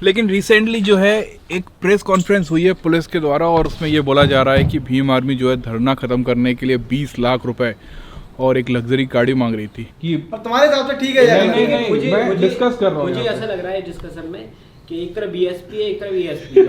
लेकिन रिसेंटली जो है एक प्रेस कॉन्फ्रेंस हुई है पुलिस के द्वारा और उसमें ये बोला जा रहा है कि भीम आर्मी जो है धरना ख़त्म करने के लिए 20 लाख रुपए और एक लग्जरी गाड़ी मांग रही थी कि तुम्हारे हिसाब से ठीक है यार। नहीं, मैं डिस्कस कर रहा हूँ। मुझे ऐसा लग रहा है डिस्कशन में कि एक तरफ बीएसपी है, एक तरफ ईएसपी है।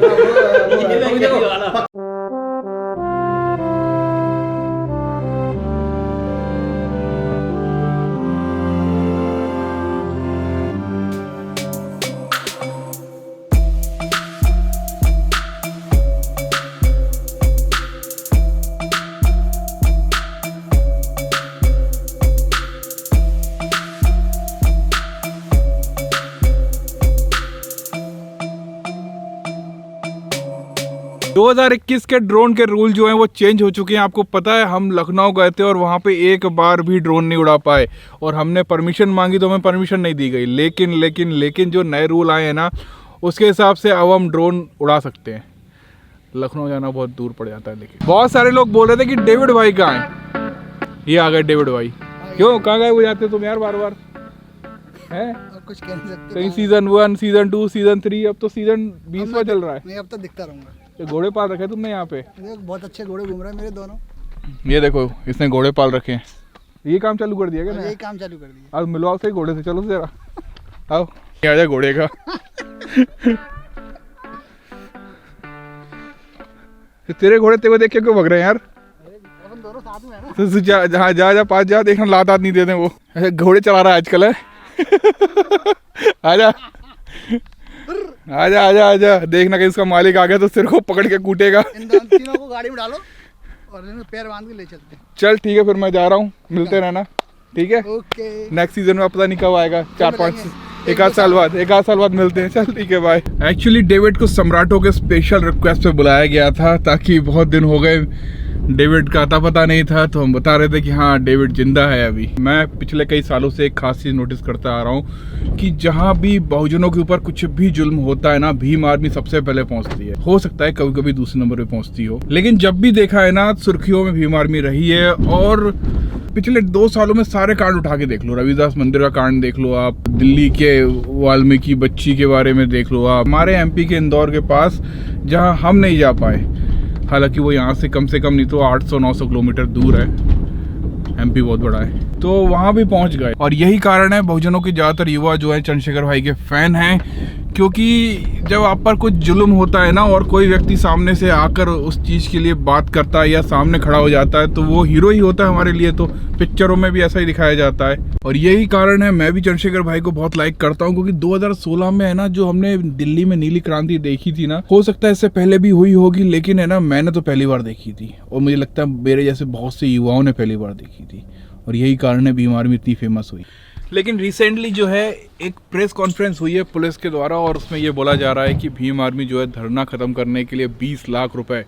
2021 के ड्रोन के रूल जो हैं वो चेंज हो चुके हैं। आपको पता है हम लखनऊ गए थे और वहाँ पे एक बार भी ड्रोन नहीं उड़ा पाए और हमने परमिशन मांगी तो हमें परमिशन नहीं दी गई। लेकिन जो नए रूल आए हैं ना उसके हिसाब से अब हम ड्रोन उड़ा सकते हैं। लखनऊ जाना बहुत दूर पड़ जाता है। लेकिन बहुत सारे लोग बोल रहे थे कि डेविड भाई कहाँ हैं। ये आ गए डेविड भाई। क्यों कहाँ गए हो जाते तुम यार बार बार है? कुछ कह नहीं सकते। कहीं सीजन 1 सीजन 2 सीजन 3 अब तो सीजन 20वां चल रहा है। नहीं अब तो दिखता रहूंगा। तो घोड़े पाल रखे तुमने यहाँ पे? बहुत अच्छे घोड़े घूम रहे हैं मेरे दोनों। ये देखो इसने घोड़े पाल रखे हैं। ये काम चालू कर दिया क्या? यही काम चालू कर दिया। अब मिलवाओ सही घोड़े से। चलो जरा आओ आ जाए घोड़े का। तेरे घोड़े तेरे को देख के क्यों भग रहे हैं यार? अपन दोनों साथ में है ना। तो जा पास जा देखना लात आत नहीं देते वो। ऐसे घोड़े चला रहा है आजकल है। आजा आजा आजा आजा देखना कि इसका मालिक आ गया तो सिर को पकड़ के कूटेगा। इन तीनों को गाड़ी में डालो और इन्हें पैर बांध के ले चलते हैं। चल ठीक है फिर मैं जा रहा हूँ। मिलते रहना ठीक है। ओके नेक्स्ट सीजन में पता नहीं कब आएगा। 4-5 एक आध साल बाद मिलते हैं। चल ठीक है बाय। एक्चुअली डेविड को सम्राटों के स्पेशल रिक्वेस्ट पे बुलाया गया था ताकि बहुत दिन हो गए डेविड का अता पता नहीं था तो हम बता रहे थे कि हाँ डेविड जिंदा है अभी। मैं पिछले कई सालों से एक खास चीज़ नोटिस करता आ रहा हूँ कि जहाँ भी बहुजनों के ऊपर कुछ भी जुल्म होता है ना भीम आर्मी सबसे पहले पहुँचती है। हो सकता है कभी कभी दूसरे नंबर पे पहुँचती हो लेकिन जब भी देखा है ना सुर्खियों में भीम आर्मी रही है। और पिछले 2 सालों में सारे कांड उठा के देख लो। रविदास मंदिर का कांड देख लो आप, दिल्ली के वाल्मीकि बच्ची के बारे में देख लो आप, हमारे एमपी के इंदौर के पास जहाँ हम नहीं जा पाए। हालांकि वो यहाँ से कम नहीं तो 800-900 किलोमीटर दूर है। एमपी बहुत बड़ा है तो वहाँ भी पहुँच गए। और यही कारण है बहुजनों के ज़्यादातर युवा जो है चंद्रशेखर भाई के फ़ैन हैं क्योंकि जब आप पर कुछ जुल्म होता है ना और कोई व्यक्ति सामने से आकर उस चीज़ के लिए बात करता है या सामने खड़ा हो जाता है तो वो हीरो ही होता है हमारे लिए। तो पिक्चरों में भी ऐसा ही दिखाया जाता है और यही कारण है मैं भी चंद्रशेखर भाई को बहुत लाइक करता हूँ क्योंकि 2016 में है ना जो हमने दिल्ली में नीली क्रांति देखी थी ना, हो सकता है इससे पहले भी हुई होगी लेकिन है ना मैंने तो पहली बार देखी थी और मुझे लगता है मेरे जैसे बहुत से युवाओं ने पहली बार देखी थी और यही कारण है भीम आर्मी इतनी फेमस हुई। लेकिन रिसेंटली जो है एक प्रेस कॉन्फ्रेंस हुई है पुलिस के द्वारा और उसमें ये बोला जा रहा है कि भीम आर्मी जो है धरना ख़त्म करने के लिए 20 लाख रुपए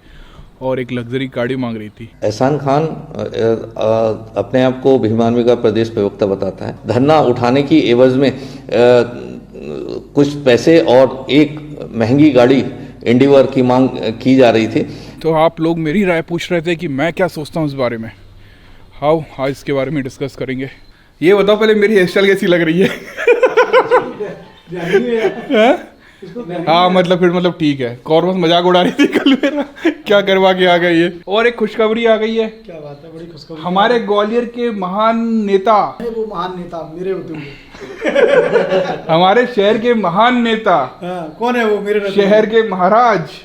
और एक लग्जरी गाड़ी मांग रही थी। एहसान खान अपने आप को भीम आर्मी का प्रदेश प्रवक्ता बताता है। धरना उठाने की एवज में कुछ पैसे और एक महंगी गाड़ी एंडीवर की मांग की जा रही थी। तो आप लोग मेरी राय पूछ रहे थे कि मैं क्या सोचता हूँ इस बारे में। आज इसके बारे में डिस्कस करेंगे। ये बताओ पहले मेरी हेयर स्टाइल कैसी लग रही है? हाँ मतलब ठीक है। कॉर्मस मजाक उड़ा रही थी कल मेरा। क्या करवा के आ गई ये। और एक खुशखबरी आ गई है। क्या बात है? बड़ी खुशखबरी। हमारे ग्वालियर के महान नेता, वो महान नेता मेरे होते होंगे। हमारे शहर के महान नेता। कौन है वो? मेरे शहर के महाराज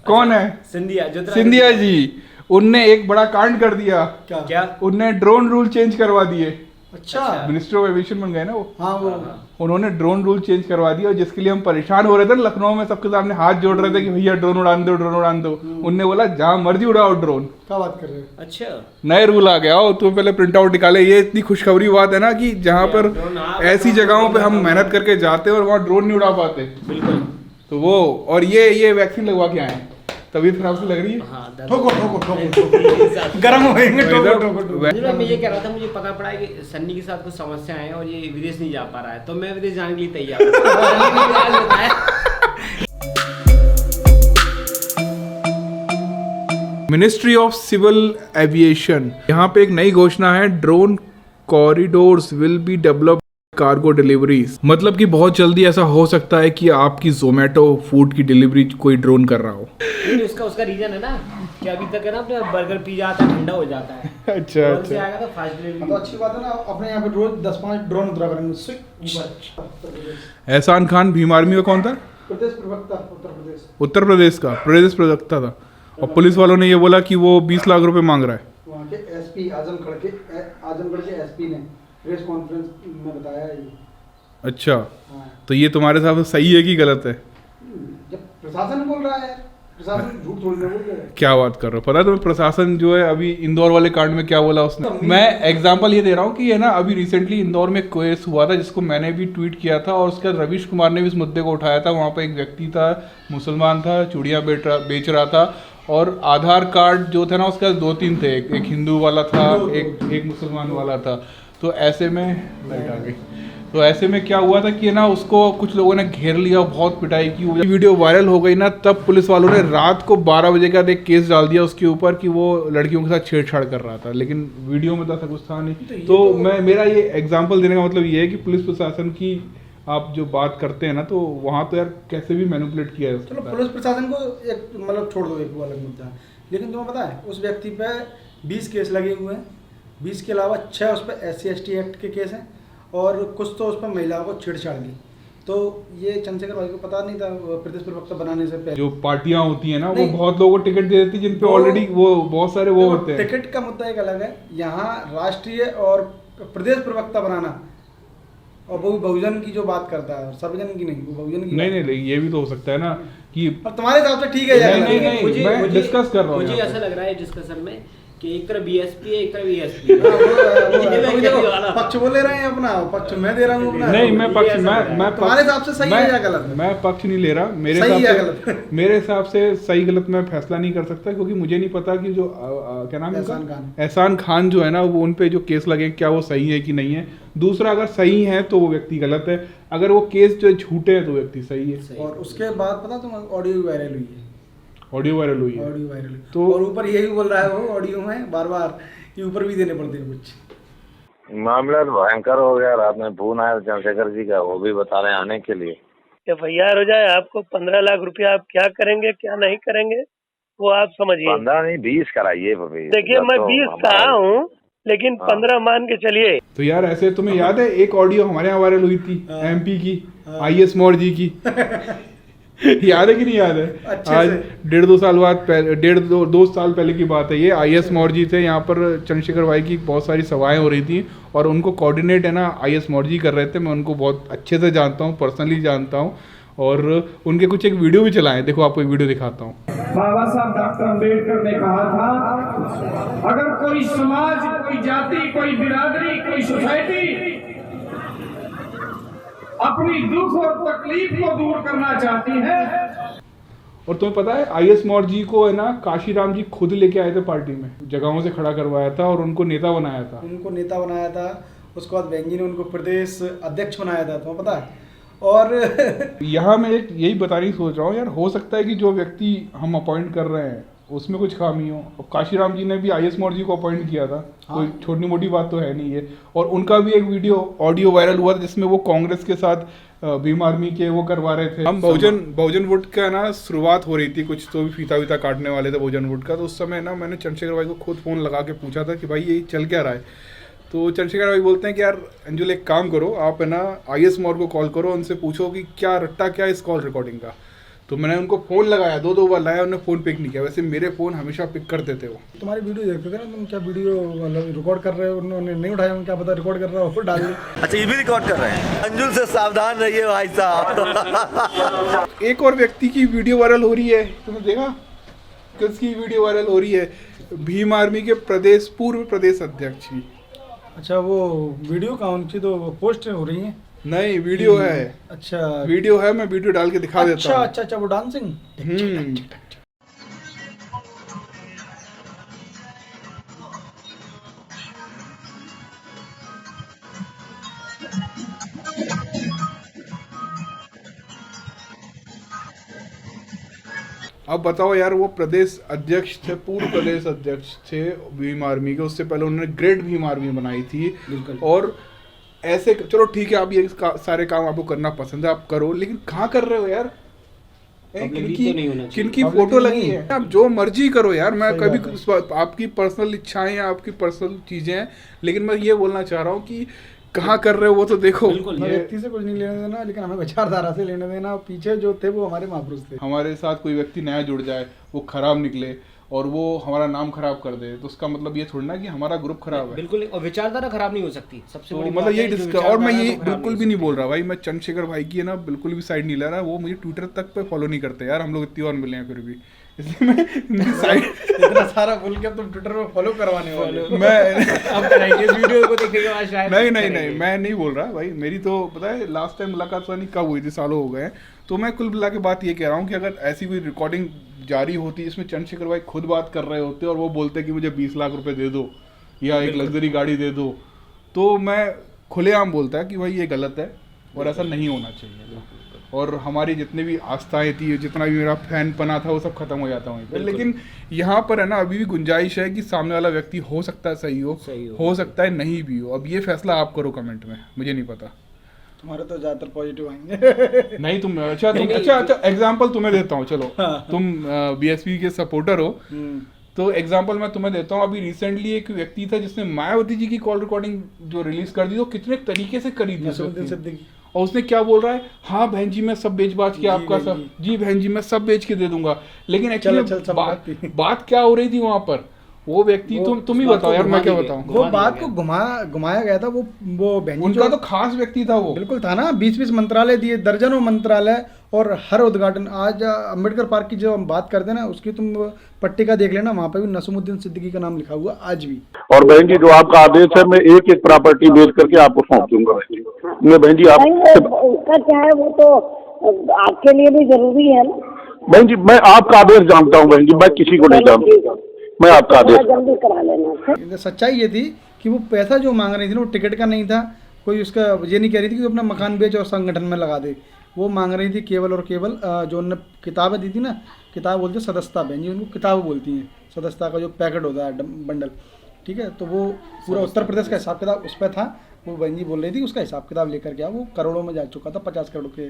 कौन है? सिंधिया जी। उनने एक बड़ा कांड कर दिया। क्या? उनने ड्रोन रूल चेंज करवा दिए। अच्छा मिनिस्टर ऑफ एविएशन बन गए ना वो। हाँ वो उन्होंने ड्रोन रूल चेंज करवा दिया और जिसके लिए हम परेशान हो रहे थे लखनऊ में सबके सामने हाथ जोड़ रहे थे कि भैया ड्रोन उड़ान दो उनने बोला जहाँ मर्जी उड़ाओ ड्रोन। क्या बात कर रहे हो? अच्छा नए रूल आ गया हो तो पहले प्रिंट आउट निकाले। ये इतनी खुशखबरी बात है ना कि जहाँ पर ऐसी जगहों पे हम मेहनत करके जाते हैं और वहाँ ड्रोन नहीं उड़ा पाते। बिल्कुल। तो वो और ये वैक्सीन लगवा के आए। तबीयत खराब से लग रही है। हाँ, ठोको गरम होएंगे। मैं ये कह रहा था मुझे पता पड़ा है कि सन्नी के साथ कुछ समस्या है और ये विदेश नहीं जा पा रहा है तो मैं विदेश जाने के लिए तैयार हूँ। मिनिस्ट्री ऑफ सिविल एविएशन यहाँ पे एक नई घोषणा है। Drone corridors will be developed cargo delivery, मतलब कि बहुत जल्दी ऐसा हो सकता है कि आपकी जोमेटो फूड की डिलीवरी कोई ड्रोन कर रहा हो। नहीं, उसका रीजन है ना कि अभी तक है ना अपने बर्गर पिज्जा आता है, ठंडा हो जाता है। अच्छा ड्रोन से अच्छा। आएगा तो फास्ट डिलीवरी। तो अच्छी बात है ना, अपने यहाँ पे रोज 10-5 ड्रोन उतरा करेंगे ऊपर। एहसान खान भीम आर्मी का कौन था? प्रदेश प्रवक्ता उत्तर प्रदेश। उत्तर प्रदेश का प्रदेश प्रवक्ता था, और पुलिस वालों ने ये बोला कि वो 20 लाख रुपए मांग रहा है। वहाँ के एसपी आजमगढ़ के एसपी ने प्रेस कॉन्फ्रेंस में बताया ये। अच्छा, हाँ। तो ये तुम्हारे हिसाब से सही है कि गलत है? जब प्रशासन बोल रहा है, प्रशासन झूठ थोड़ी ना बोल रहा है। क्या बात कर रहे हो? पता है तुम्हें प्रशासन जो है अभी इंदौर वाले कांड में क्या बोला उसने? मैं एग्जांपल ये दे रहा हूँ कि है ना, अभी रिसेंटली इंदौर में केस हुआ था जिसको मैंने भी ट्वीट किया था, और उसके बाद रवीश कुमार ने भी इस मुद्दे को उठाया था। वहाँ पर एक व्यक्ति था, मुसलमान था, चूड़ियाँ बेच रहा था, और आधार कार्ड जो थे ना उसके पास 2-3 थे, एक हिंदू वाला था, एक मुसलमान वाला था। तो ऐसे में लाइट आ गई, तो ऐसे में क्या हुआ था कि ना उसको कुछ लोगों ने घेर लिया, बहुत पिटाई की। वो वीडियो वायरल हो गई ना, तब पुलिस वालों ने रात को 12 बजे का एक केस डाल दिया उसके ऊपर कि वो लड़कियों के साथ छेड़छाड़ कर रहा था, लेकिन वीडियो में तो ऐसा कुछ था नहीं। तो मेरा ये एग्जाम्पल देने का मतलब ये है कि पुलिस प्रशासन की आप जो बात करते हैं ना, तो वहाँ तो यार कैसे भी मैनिपुलेट किया है। चलो पुलिस प्रशासन को एक मतलब छोड़ दो, एक वो अलग मुद्दा है, लेकिन तुम्हें पता है उस व्यक्ति पे 20 केस लगे हुए हैं। 20 के अलावा 6 उस पर SC/ST एक्ट के केस हैं, और कुछ तो उस पर महिलाओं को छेड़छाड़ की। तो ये चंद्रशेखर भाई को पता नहीं था प्रदेश प्रवक्ता बनाने से पहले। जो पार्टियां होती हैं ना, वो बहुत लोगों को टिकट दे देती है जिन पे ऑलरेडी वो बहुत सारे वो होते हैं। टिकट का मुद्दा एक अलग है, यहाँ राष्ट्रीय और प्रदेश प्रवक्ता बनाना, और वो भी बहुजन की जो बात करता है, सर्वजन की नहीं, वो बहुजन की। नहीं, ये भी तो हो सकता है ना कि और तुम्हारे हिसाब से ठीक है या नहीं, गलत? मैं डिस्कस कर रहा हूँ। मुझे ऐसा लग रहा है डिस्कशन में कि एक तरफ BSP है, एक तरफ ESP। पक्ष वो ले रहे हैं अपना, पक्ष मैं दे रहा हूँ अपना। नहीं, मैं तुम्हारे हिसाब से सही है या गलत है? मैं पक्ष नहीं ले रहा। मेरे हिसाब से सही गलत मैं फैसला नहीं कर सकता, क्योंकि मुझे नहीं पता कि जो क्या नाम है एहसान खान जो है ना, वो उन पे जो केस लगे क्या वो सही है कि नहीं है। दूसरा, अगर सही है तो वो व्यक्ति गलत है, अगर वो केस जो झूठे हैं तो व्यक्ति सही है। और उसके बाद पता तुम ऑडियो वायरल हुई है। ऑडियो वायरल हुई है तो और ऊपर यही बोल रहा है वो ऑडियो में बार बार कि ऊपर भी देने पड़ते हैं कुछ। मामला भयंकर हो गया। रात में फोन आया चंद्रशेखर जी का, वो भी बता रहे हैं आने के लिए। FIR हो जाए, आपको 15 लाख रुपया आप क्या करेंगे क्या नहीं करेंगे वो आप समझिए। 15 नहीं 20 कराइए। देखिए मैं 20 कहा हूँ, लेकिन 15 मान के चलिए। तो यार ऐसे तुम्हें याद है एक ऑडियो हमारे यहाँ वायरल हुई थी MP की, IS मौर्य जी की याद है कि नहीं याद है? आज 1.5-2 साल बाद, 1.5-2 साल पहले की बात है ये। IS मौर्य जी थे यहाँ पर, चंद्रशेखर भाई की बहुत सारी सभाएं हो रही थी, और उनको कोऑर्डिनेट है ना IS मौर्य जी कर रहे थे। मैं उनको बहुत अच्छे से जानता हूँ, पर्सनली जानता हूँ, और उनके कुछ एक वीडियो भी चलाए। देखो आपको एक वीडियो दिखाता हूँ। बाबा साहब डॉक्टर अम्बेडकर ने कहा था, अगर कोई समाज, कोई जाति, कोई बिरादरी, कोई सोसाइटी अपनी दुख और तकलीफ को दूर करना चाहती है। और तुम्हें पता है IS मौर्य जी को है ना काशीराम जी खुद लेके आए थे पार्टी में, जगहों से खड़ा करवाया था और उनको नेता बनाया था। उसके बाद बेंजी ने उनको प्रदेश अध्यक्ष बनाया था, तुम्हें पता है? और यहाँ मैं एक यही बताने की सोच रहा हूँ यार, हो सकता है कि जो व्यक्ति हम अपॉइंट कर रहे हैं उसमें कुछ खामी हो। और काशीराम जी ने भी IS मौर्य जी को अपॉइंट किया था, कोई छोटी मोटी बात तो है नहीं है। और उनका भी एक ऑडियो वायरल हुआ था जिसमें वो कांग्रेस के साथ भीम आर्मी के वो करवा रहे थे। हम बहुजन वुड का ना शुरुआत हो रही थी, कुछ तो भी फीता वीता काटने वाले थे बहुजन वुड का। तो उस समय ना मैंने चंद्रशेखर भाई को खुद फ़ोन लगा के पूछा था कि भाई ये चल क्या रहा है। तो चंद्रशेखर भाई बोलते हैं कि यार अंजुल एक काम करो, आप है ना IS मौर्य को कॉल करो, उनसे पूछो कि क्या रट्टा क्या इस कॉल रिकॉर्डिंग का। तो मैंने उनको फ़ोन लगाया, 2 बार लाया, उन्होंने फ़ोन पिक नहीं किया। वैसे मेरे फ़ोन हमेशा पिक कर देते वो। तुम्हारी वीडियो देखते थे ना, तुम क्या वीडियो मतलब रिकॉर्ड कर रहे हो, उन्होंने नहीं उठाया, क्या पता रिकॉर्ड कर रहा हो, डाल दिया। अच्छा ये भी रिकॉर्ड कर रहे हैं। अंजुल से सावधान रहिए भाई साहब। एक और व्यक्ति की वीडियो वायरल हो रही है, तुमने देखा किसकी वीडियो वायरल हो रही है? भीम आर्मी के पूर्व प्रदेश अध्यक्ष की। अच्छा वो वीडियो का उनकी तो पोस्ट हो रही है? नहीं वीडियो है। अच्छा वीडियो है, मैं वीडियो डाल के दिखा देता हूँ। अच्छा वो डांसिंग। अब बताओ यार, वो प्रदेश अध्यक्ष थे, पूर्व प्रदेश अध्यक्ष थे भीम आर्मी के। उससे पहले उन्होंने ग्रेट भीम आर्मी बनाई थी, और ऐसे चलो ठीक है, आप ये सारे काम आपको करना पसंद है, आप करो, लेकिन कहाँ कर रहे हो यार? किनकी फोटो लगी है? आप जो मर्जी करो यार, मैं कभी आपकी पर्सनल इच्छाएं या आपकी पर्सनल चीजें हैं, लेकिन मैं ये बोलना चाह रहा हूँ कि कहाँ कर रहे हो वो तो देखो। व्यक्ति से कुछ नहीं लेने देना, लेकिन हमें विचारधारा से लेने देना। पीछे जो थे वो हमारे महापुरुष थे। हमारे साथ कोई व्यक्ति नया जुड़ जाए, वो खराब निकले और वो हमारा नाम खराब कर दे, तो उसका मतलब ये थोड़ी ना कि हमारा ग्रुप खराब है। बिल्कुल, और विचारधारा खराब नहीं हो सकती, सबसे बड़ी मतलब यही डिस्कस। और मैं ये बिल्कुल भी नहीं बोल रहा भाई, मैं चंद्रशेखर भाई की है ना बिल्कुल भी साइड नहीं ले रहा। वो मुझे ट्विटर तक पे फॉलो नहीं करते यार, हम लोग इतनी बार मिले हैं फिर भी, इसलिए मैं साइड इतना सारा बोल के तुम ट्विटर पे फॉलो करवाने वाले हो। मैं अब करेंगे इस वीडियो को देखने के बाद शायद। नहीं मैं नहीं बोल रहा भाई। मेरी तो पता है लास्ट टाइम मुलाकात पता नहीं कब हुई थी, सालों हो गए। तो मैं कुल मिला के बात ये कह रहा हूँ कि अगर ऐसी कोई रिकॉर्डिंग जारी होती इसमें चंद्रशेखर भाई खुद बात कर रहे होते और वो बोलते कि मुझे 20 लाख रुपए दे दो या एक लग्जरी गाड़ी दे दो, तो मैं खुलेआम बोलता कि भाई ये गलत है और ऐसा नहीं होना चाहिए। और हमारी जितनी भी आस्थाएं थी, जितना भी मेरा फैन पना था, वो सब खत्म हो जाता वहीं पे। लेकिन यहाँ पर है ना अभी भी गुंजाइश है कि सामने वाला व्यक्ति हो सकता है सही हो सकता है नहीं भी हो। अब ये फैसला आप करो कमेंट में, मुझे नहीं पता। तुम्हारे तो ज्यादातर पॉजिटिव आएंगे। नहीं तुम अच्छा एग्जांपल तुम्हें देता हूँ। चलो तुम बीएसपी के सपोर्टर हो, तो एग्जांपल मैं तुम्हें देता हूँ। अभी रिसेंटली एक व्यक्ति था जिसने मायावती जी की कॉल रिकॉर्डिंग जो रिलीज कर दी, तो कितने तरीके से करी थी। और उसने क्या बोल रहा है, हाँ बहन जी मैं सब बेच बाच के आपका सब, जी बहन जी मैं सब बेच के दे दूंगा। लेकिन एक्चुअली बात क्या हो रही थी वहां पर? वो व्यक्ति तुम ही बताओ यार, मैं क्या बताऊं। वो बात को घुमाया गया था। वो बहन उनका तो खास व्यक्ति था वो, बिल्कुल था ना। 20 मंत्रालय दिए, दर्जनों मंत्रालय, और हर उद्घाटन। आज अम्बेडकर पार्क की जो हम बात करते हैं ना, उसकी तुम पट्टिका देख लेना, वहाँ पे भी नसीमुद्दीन सिद्दीकी का नाम लिखा हुआ आज भी। और बहन जी जो आपका आदेश है, मैं एक एक प्रॉपर्टी बेच करके आपको सौंप दूंगा। मैं बहन जी आप उसका क्या है, वो तो आपके लिए भी जरूरी है ना। बहन जी मैं आपका आदेश जानता हूँ बहन जी, मैं किसी को नहीं जानता, मैं आपका आदेश जल्दी करा लेना। सच्चाई ये थी कि वो पैसा जो मांग रही थी ना, वो टिकट का नहीं था। कोई उसका ये नहीं कह रही थी कि अपना मकान बेच और संगठन में लगा दे। वो मांग रही थी केवल और केवल जो उन्होंने किताबें दी थी ना, किताब बोलते हैं सदस्यता। बहन जी उनको किताब बोलती हैं, सदस्यता का जो पैकेट होता है बंडल, ठीक है। तो वो पूरा उत्तर प्रदेश का हिसाब किताब उस पर था। वो बहन जी बोल रही थी उसका हिसाब किताब लेकर के वो करोड़ों में जा चुका था, 50 करोड़ के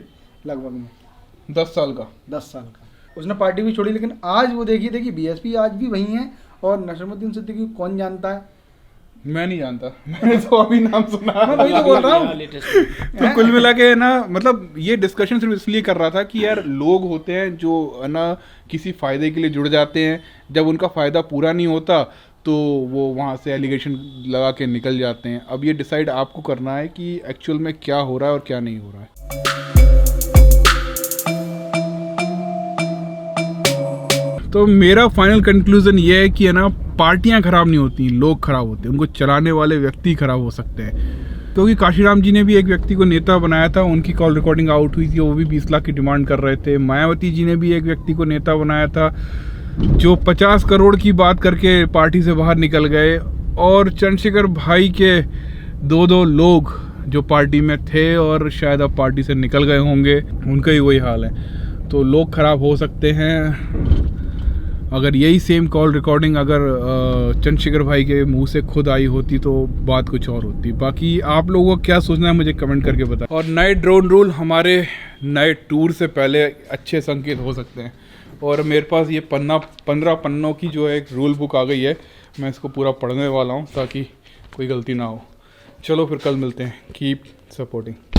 लगभग में। 10 साल का उसने पार्टी भी छोड़ी। लेकिन आज वो देखिए बीएसपी आज भी वही है। और नसीमुद्दीन सिद्दीकी कौन जानता है? मैं नहीं जानता, मैंने तो अभी नाम सुना। मैं वही तो बोल रहा हूँ। तो कुल मिला के ना, मतलब ये डिस्कशन सिर्फ इसलिए कर रहा था कि यार लोग होते हैं जो है ना किसी फ़ायदे के लिए जुड़ जाते हैं, जब उनका फ़ायदा पूरा नहीं होता तो वो वहाँ से एलिगेशन लगा के निकल जाते हैं। अब ये डिसाइड आपको करना है कि एक्चुअल में क्या हो रहा है और क्या नहीं हो रहा है। तो मेरा फाइनल कंक्लूजन ये है कि है ना पार्टियां खराब नहीं होती, लोग खराब होते हैं। उनको चलाने वाले व्यक्ति खराब हो सकते हैं। क्योंकि काशीराम जी ने भी एक व्यक्ति को नेता बनाया था, उनकी कॉल रिकॉर्डिंग आउट हुई थी, वो भी 20 लाख की डिमांड कर रहे थे। मायावती जी ने भी एक व्यक्ति को नेता बनाया था जो 50 करोड़ की बात करके पार्टी से बाहर निकल गए। और चंद्रशेखर भाई के दो लोग जो पार्टी में थे और शायद अब पार्टी से निकल गए होंगे, उनका ही वही हाल है। तो लोग खराब हो सकते हैं। अगर यही सेम कॉल रिकॉर्डिंग अगर चंद्रशेखर भाई के मुंह से खुद आई होती तो बात कुछ और होती। बाकी आप लोगों को क्या सोचना है मुझे कमेंट करके बताएं। और नए ड्रोन रूल हमारे नए टूर से पहले अच्छे संकेत हो सकते हैं। और मेरे पास ये 15 पन्नों की जो है एक रूल बुक आ गई है, मैं इसको पूरा पढ़ने वाला हूँ ताकि कोई गलती ना हो। चलो फिर कल मिलते हैं। Keep supporting.